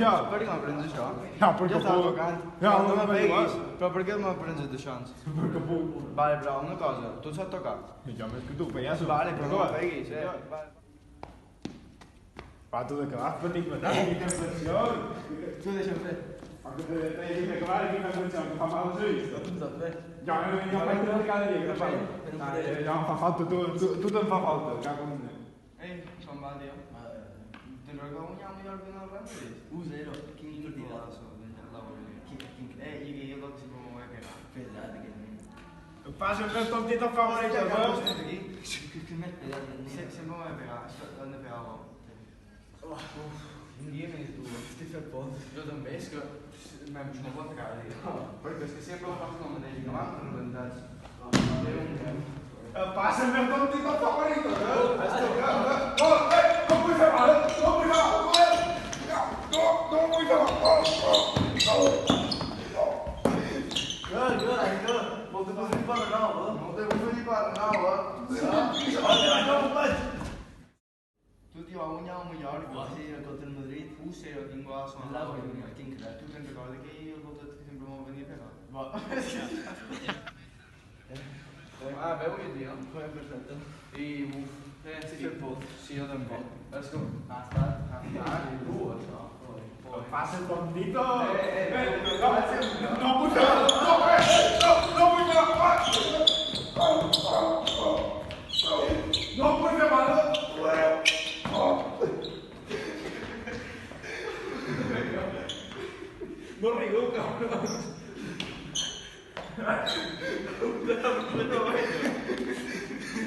senyal. Per què m'aprens això? No, perquè ja estava puc. tocant. No, No no me me peguis. dius. Però per què m'aprens d'això? Perquè puc. Vale, però una cosa, tu saps tocar? Jo més que tu, pallasso. Vale, però no me peguis, Vale. Va, tu de que vas petit matar, que tens pressió. Tu deixa'm fer. Perquè t'he dit que va aquí una cançó que fa mal als ulls. Tu em saps fer. Jo faig tot cada dia, que fa. Ja em fa falta, tu te'n fa falta, cap un... Ei, com va, tio? Te'n recordo un llamo i al final res? 1-0. Quem invertida? I jo que sempre m'ho vaig pegar. Pesado que nem. Passa el meu tontito favorito, veus? Que mais pesado nem. Sempre m'ho vaig pegar, hem de pegar bo. Un dia més dur. Estic fet por. Jo també, és que m'hem no pot cada dia. Perquè és que sempre la passa el mateix, que van rebentats. Passa el meu tontito favorito, veus? No vull fer mal, no vull fer mal. No vull fer mal. Volta para vir para nova. No te vull fer per nova. Tu, tio, a un llamo a Mallorca. Sí, contra el Madrid. 1-0 aquí en Guadalajara. Al lado de quem que Tu te'n recordes que jo el voltat que sempre m'ho venia a pegar? Ah, veu jo, tio? Foi perfeito. I, Estic fet por. sí, jo també. És que... Ha estat dues, no? Passa el tontito. No vull fer mal. No vull fer mal. No vull fer mal. No riu, cabrón.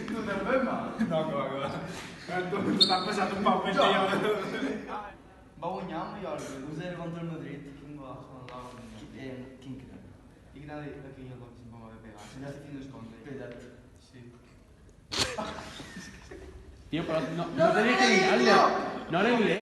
Tu també, ma? No, que tu t'has passat un poc més que jo. Va guanyar a Mallorca. 1-0 contra el Madrid. Quin gol, Quem que nem. I que anava aquí jo que sempre m'ho pegar. Si ja tens compte. Pesado. Sí. Tío, pero no tenés que mirarle. No le miré.